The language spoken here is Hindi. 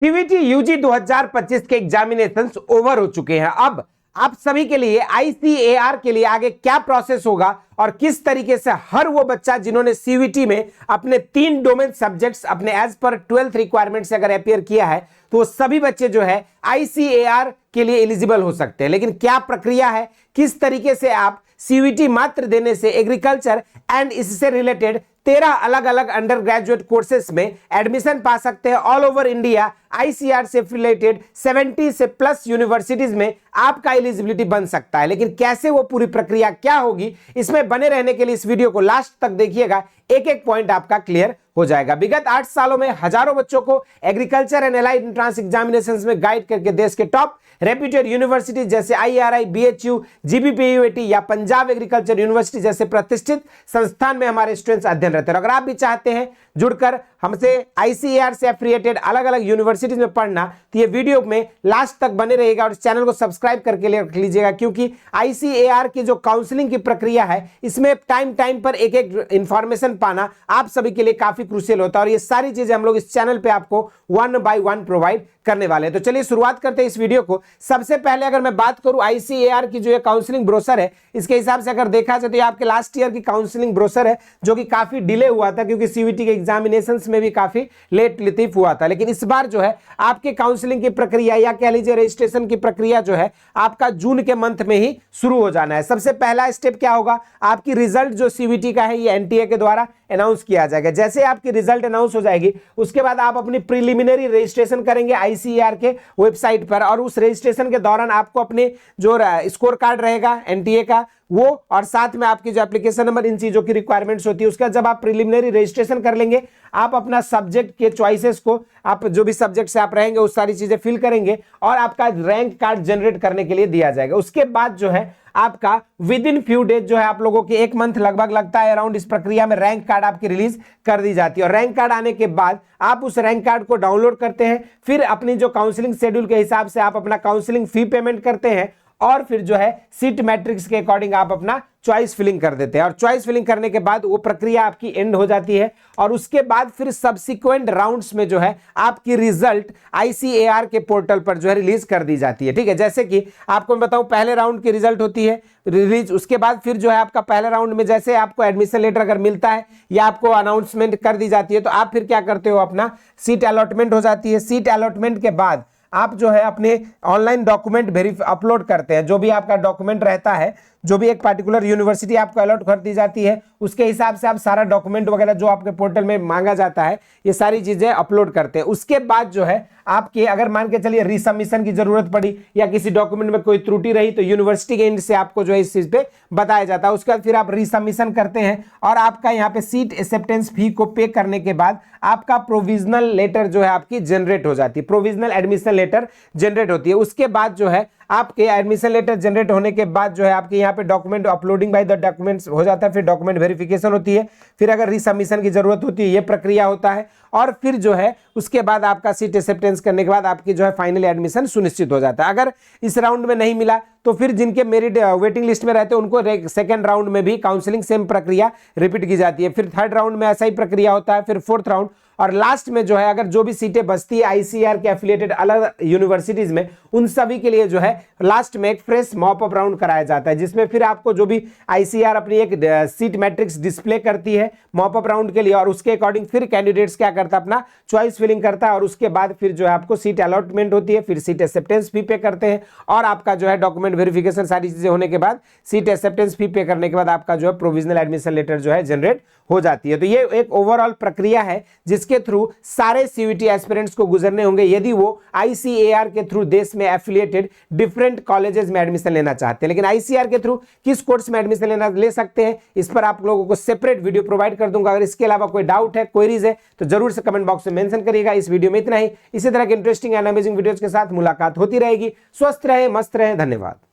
सीवीटी यूजी 2025 के एग्जामिनेशंस ओवर हो चुके हैं। अब आप सभी के लिए आईसीएआर के लिए आगे क्या प्रोसेस होगा और किस तरीके से हर वो बच्चा जिन्होंने सीवीटी में अपने 3 डोमेन सब्जेक्ट्स अपने एज पर 12th रिक्वायरमेंट से अगर अपियर किया है तो वो सभी बच्चे जो है आईसीएआर के लिए एलिजिबल हो सकते हैं। लेकिन क्या प्रक्रिया है, किस तरीके से आप सीवीटी मात्र देने से एग्रीकल्चर एंड इससे रिलेटेड 13 अलग अलग अंडर ग्रेजुएट कोर्सेस में एडमिशन पा सकते हैं ऑल ओवर इंडिया आईसीएआर से रिलेटेड 70 से प्लस यूनिवर्सिटीज में आपका एलिजिबिलिटी बन सकता है। लेकिन कैसे वो पूरी प्रक्रिया क्या होगी, इसमें बने रहने के लिए इस वीडियो को लास्ट तक देखिएगा, एक एक पॉइंट आपका क्लियर हो जाएगा। विगत 8 सालों में हजारों बच्चों को agriculture and allied entrance examinations में गाइड करके देश के टॉप रेप्यूटेड यूनिवर्सिटीज जैसे आईआरआई, बीएचयू, जीबीपीयूएटी या पंजाब एग्रीकल्चर यूनिवर्सिटी जैसे प्रतिष्ठित संस्थान में हमारे स्टूडेंट्स अध्ययन रहते हैं। अगर आप भी चाहते हैं जुड़कर हमसे आईसीएआर से एफिलिएटेड अलग अलग यूनिवर्सिटीज में पढ़ना तो ये वीडियो में लास्ट तक बने रहिएगा और इस चैनल को सब्सक्राइब करके रख लीजिएगा, क्योंकि आईसीएआर की जो काउंसलिंग की प्रक्रिया है इसमें टाइम पर एक एक इंफॉर्मेशन पाना आप सभी के लिए काफी क्रूशियल होता है और ये सारी चीजें हम लोग इस चैनल पे आपको 1 by 1 प्रोवाइड करने वाले हैं। तो चलिए शुरुआत करते हैं इस वीडियो को। सबसे पहले अगर मैं बात करूं आईसीएआर की जो ये काउंसलिंग ब्रोशर है, इसके हिसाब से अगर देखा जाए तो ये आपके लास्ट ईयर की काउंसलिंग ब्रोशर है जो कि काफी डिले हुआ था क्योंकि सीवीटी के एग्जामिनेशंस में भी काफी लेट लतीफ हुआ था। लेकिन इस बार जो है आपके काउंसलिंग की प्रक्रिया या कह लीजिए रजिस्ट्रेशन की प्रक्रिया जो है आपका जून के मंथ में ही शुरू हो जाना है। सबसे पहला स्टेप क्या होगा, आपकी रिजल्ट जो सीवीटी का है ये एनटीए के द्वारा अनाउंस किया जाएगा। जैसे आपकी रिजल्ट अनाउंस हो जाएगी उसके बाद आप अपनी प्रीलिमिनरी रजिस्ट्रेशन करेंगे आईसीएआर के वेबसाइट पर और उस रजिस्ट्रेशन के दौरान आपको अपने जो स्कोर कार्ड रहेगा एनटीए का वो और साथ में आपकी जो एप्लीकेशन नंबर, इन चीजों की रिक्वायरमेंट्स होती है। उसका जब आप प्रीलिमिनरी रजिस्ट्रेशन कर लेंगे आप अपना सब्जेक्ट के चॉइसेस को, आप जो भी सब्जेक्ट से आप रहेंगे उस सारी चीजें फिल करेंगे और आपका रैंक कार्ड जनरेट करने के लिए दिया जाएगा। उसके बाद जो है आपका विद इन फ्यू डेज जो है आप लोगों के 1 मंथ लगभग लगता है अराउंड, इस प्रक्रिया में रैंक कार्ड आपकी रिलीज कर दी जाती है और रैंक कार्ड आने के बाद आप उस रैंक कार्ड को डाउनलोड करते हैं। फिर अपनी जो काउंसलिंग शेड्यूल के हिसाब से आप अपना काउंसलिंग फी पेमेंट करते हैं और फिर जो है सीट मैट्रिक्स के अकॉर्डिंग आप अपना चॉइस फिलिंग कर देते हैं और चॉइस फिलिंग करने के बाद वो प्रक्रिया आपकी एंड हो जाती है और उसके बाद फिर सब्सिक्वेंट राउंड्स में जो है आपकी रिजल्ट आईसीएआर के पोर्टल पर जो है रिलीज कर दी जाती है। ठीक है, जैसे कि आपको मैं बताऊं पहले राउंड की रिजल्ट होती है रिलीज, उसके बाद फिर जो है आपका पहले राउंड में जैसे आपको एडमिशन लेटर अगर मिलता है या आपको अनाउंसमेंट कर दी जाती है तो आप फिर क्या करते हो, अपना सीट अलॉटमेंट हो जाती है। सीट अलॉटमेंट के बाद आप जो है अपने ऑनलाइन डॉक्यूमेंट अपलोड करते हैं, जो भी आपका डॉक्यूमेंट रहता है, जो भी एक पर्टिकुलर यूनिवर्सिटी आपको अलॉट कर दी जाती है उसके हिसाब से आप सारा डॉक्यूमेंट वगैरह जो आपके पोर्टल में मांगा जाता है ये सारी चीजें अपलोड करते हैं। उसके बाद जो है आपके अगर मान के चलिए रीसबमिशन की जरूरत पड़ी या किसी डॉक्यूमेंट में कोई त्रुटि रही तो यूनिवर्सिटी के एंड से आपको जो है इस चीज पे बताया जाता है। उसके बाद फिर आप रीसबमिशन करते हैं और आपका यहाँ पे सीट एक्सेप्टेंस फी को पे करने के बाद आपका प्रोविजनल लेटर जो है आपकी जनरेट हो जाती है, प्रोविजनल एडमिशन लेटर जनरेट होती है। उसके बाद जो है आपके एडमिशन लेटर जनरेट होने के बाद जो है आपके यहाँ पे document uploading by the documents हो जाता है, फिर डॉक्यूमेंट वेरिफिकेशन होती है, फिर अगर रीसबमिशन की जरूरत होती है ये प्रक्रिया होता है और फिर जो है उसके बाद आपका सीट एक्सेप्टेंस करने के बाद आपकी जो है फाइनल एडमिशन सुनिश्चित हो जाता है। अगर इस राउंड में नहीं मिला तो फिर जिनके मेरिट वेटिंग लिस्ट में रहते हैं उनको सेकंड राउंड में भी काउंसलिंग सेम प्रक्रिया रिपीट की जाती है, फिर थर्ड राउंड में ऐसा ही प्रक्रिया होता है, फिर फोर्थ राउंड और लास्ट में जो है अगर जो भी सीटें बचती है आईसीएआर के एफिलिएटेड अलग यूनिवर्सिटीज में उन सभी के लिए जो है लास्ट में एक फ्रेश मॉप अप राउंड कराया जाता है जिसमें फिर आपको जो भी आईसीएआर अपनी एक सीट मैट्रिक्स डिस्प्ले करती है मॉप अप राउंड के लिए और उसके अकॉर्डिंग फिर कैंडिडेट्स क्या करता है अपना चॉइस फिलिंग करता है और उसके बाद फिर जो है आपको सीट अलॉटमेंट होती है, फिर सीट एक्सेप्टेंस फी पे करते हैं और आपका जो है डॉक्यूमेंट वेरिफिकेशन सारी चीजें होने के बाद सीट एक्सेप्टेंस फी पे करने के बाद आपका जो है प्रोविजनल एडमिशन लेटर जो है जनरेट हो जाती है। तो ये एक ओवरऑल प्रक्रिया है जिसके थ्रू सारे सीवीटी एस्पिरेंट्स को गुजरने होंगे यदि वो आईसीएआर के थ्रू देश में एफिलिएटेड डिफरेंट कॉलेजेस में एडमिशन लेना चाहते हैं। लेकिन आईसीएआर के थ्रू किस कोर्स में एडमिशन ले सकते हैं इस पर आप लोगों को सेपरेट वीडियो प्रोवाइड कर दूंगा। अगर इसके अलावा कोई डाउट है, क्वेरीज है तो जरूर से कमेंट बॉक्स में मेंशन करिएगा। इस वीडियो में इतना ही, इसी तरह के इंटरेस्टिंग एंड अमेजिंग वीडियोज के साथ मुलाकात होती रहेगी। स्वस्थ रहे, मस्त रहे, धन्यवाद।